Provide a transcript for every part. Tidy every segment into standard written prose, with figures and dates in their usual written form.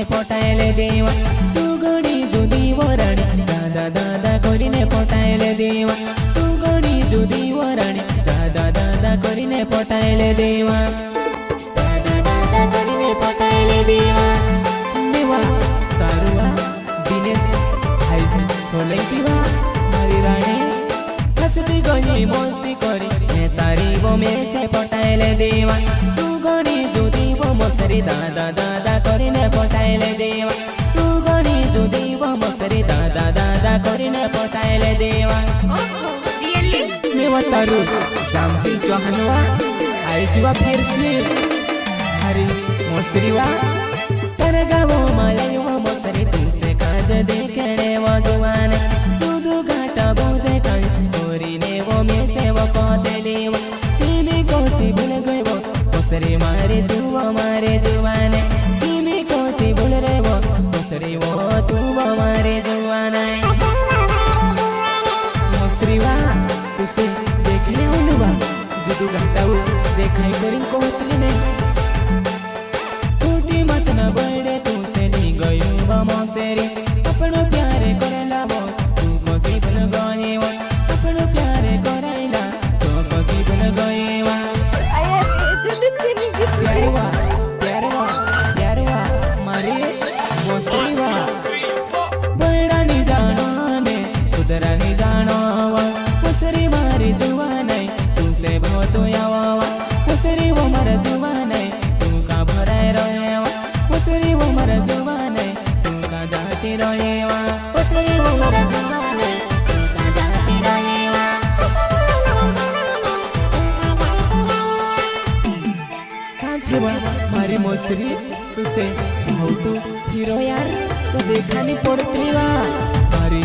से पटाइले देवा तू गणी जुदी वराणी दादा दादा करीने पटाइले देवा तू गणी जुदी वराणी दादा दादा करीने पटाइले देवा दादा दादा करीने पटाइले देवा मेवा तारुआ दिनेश भाई सोलंकीवा मारी रानी हंसती गई मस्ती करी मैं तारी वो में से पटाइले देवा तू गणी जुदी वो मसरी दादा दादा करीने पटाइले देवा तू गणी जुदी वो मसरी दादा दादा करीने पटाइले देवा रियली मेवा तारू जामसिंग चौहानवा आई जुआ फिर से हरी मसरीवा तरगावो मायावा मसरी तुमसे काज देखने वो जुआने जुदू घाटा बोधे कई गोरीने वो में से वो कोतेली वो तीमी कोसी भूल गए वो मसरी मारे तू वो मारे जुआने तीमी कोसी भूल रहे वो मसरी वो तू वो मारे जुआने मसरीवा तुसे देखने होनुवा जुदू घाटा वो देखाई करिन कोतली ने मत न बड़े तू से ली गयू मौसेरी अपनो प्यारे करला वो तू कोसी भूल गए वो अपनो प्यारे करैला तो कोसी भूल गए वो प्यारवा प्यारवा प्यारवा मारे मौसेरीवा बड़ा नहीं जानो ने उधरा नहीं जानो वो मौसेरी मारी जुवान तू से बहुत यावा मौसेरी वो मर जुवान तू का भराए रहे मसरी वो मर जुबाने तू का जाती रोएवा मसरी वो मर जुबाने तू का जाती रोएवा कांचेवा मारी मसरी तुसे बहुत हीरो यार तो देखा नहीं पड़ती वा मारी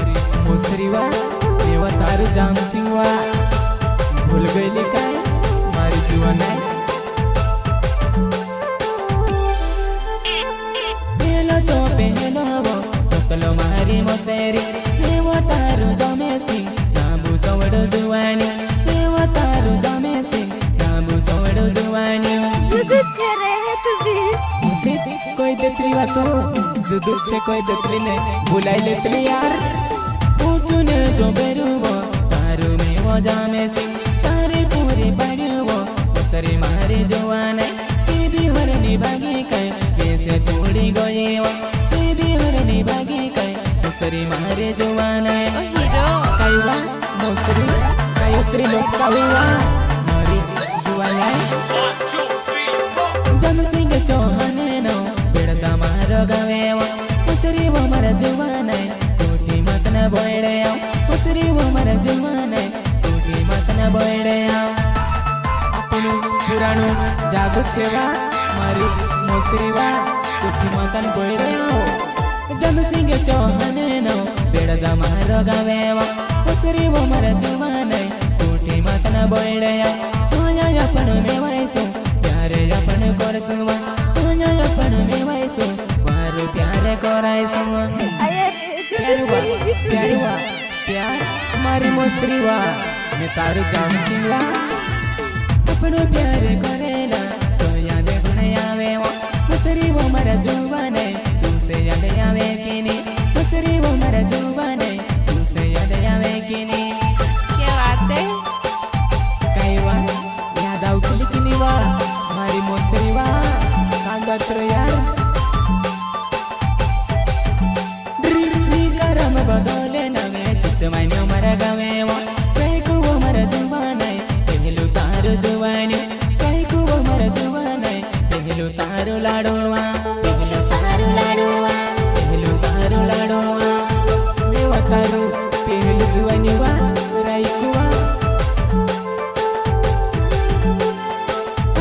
मसरी वा देवा तारू जाम सिंह वा भूल गई काय मारी जुबाने तकलो मारी मसेरी देवा तारू जमे सिंह नाबू चौड़ जुवानी देवा तारू जमे सिंह नाबू चौड़ जुवानी कोई देतली वा तू जो दुख से कोई देतली ने बुलाई लेतली यार पूछने जो बेरुवो तारू में वो जमे सिंह तारे पूरी बड़ुवो मसरी मारी जुवाने भी हरनी भागी कई कैसे छोड़ी गई वो हरनी भागी कई मसरी मारे जुवान हीरो काईवा मसरी कायोत्री लोग कावीवा मारी जुवान जम सिंह चौहान नो बेड़दा मारो गवेवा मसरी वो मर जुवान टूटी मत न बोड़े मसरी वो मर जुवान टूटी मत न बोड़े अपनु पुराणु जागु छेवा मारी मसरीवा टूटी मत न बोड़े जम सिंह चौहान नो बेड़दा मारो गवेवा मसरी वो मर जुवान टूटी मत न बोड़े तोया अपन में वैसो प्यारे अपन करसुवा तोया अपन में वैसो मारो प्यारे कराइसुवा प्यारवा प्यारवा प्यार मारी मसरीवा मैं तारू जाम सिंहवा अपनो प्यारे करेला तोया देखने आवेवा मसरी वो मर जुवान तुमसे याद आवे कि नहीं मसरी वो मर जुबाने तुमसे याद आवे कि नहीं क्या बात है काईवा याद आउतली कि नहीं वा मारी मसरी वा कांदत्र यार करम बदले नवे चित मायने मर गवे वो कई को वो मर जुबाने पहलू तारू जुबानी कई को वो मर जुबाने पहलू तारू लाडोवा तारू पहलू जुवानी वा राइकुवा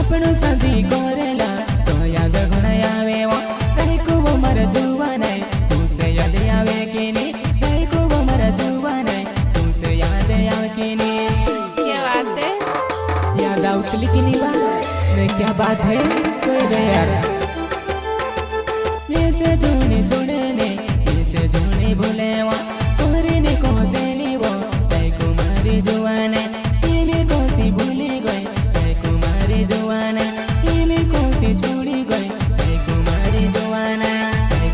अपनो शादी करेला तो याद घना आवे वो राइकु वो मर जुवाने तुमसे याद आवे कि नहीं राइकु वो मर जुवाने तुमसे याद आवे कि नहीं क्या बात है याद आउतली कि नहीं वा मैं क्या बात है कोई रे यार मैं से जोड़े छोड़ने मैं से जोड़े भूले वा को देली वो तय कुमारी जुवाने ये कोसी भूली गई तय कुमारी जुवाने ये कोसी छोड़ी गई तय कुमारी जुवाने तय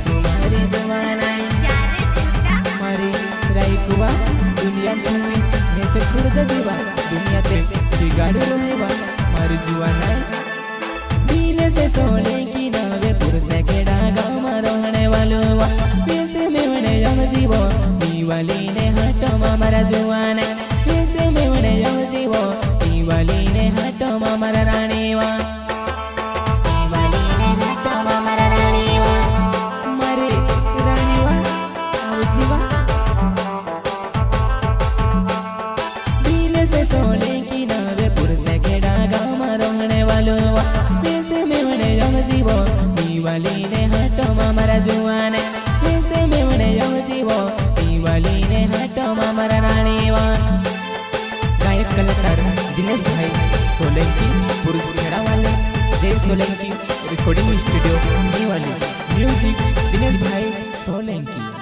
जीवा दुनिया ते बिगाड़ रहेवा मार जुआ नहीं दिल से सोले की नवे पुरुष केड़ा गाँव में रहने वालो वैसे मेवने जम जीवो दिवाली ने हाटो मारा जुआ नहीं वैसे मेवने जम जीवो दिवाली ने हाटो मारा रानी वा सोले की नवे पुरुष केड़ा गाँव में रहने वालो वैसे मेवने जम जीवो दिवाली ने हाटो मारा जुआ नहीं वैसे मेवने जम जीवो दिवाली ने हाटो मारा रानी वा गायक कलाकार दिनेश भाई सोलंकी पुरुष खेड़ा वाले जय Solanki recording studio Diwali music Dinesh भाई सोलंकी।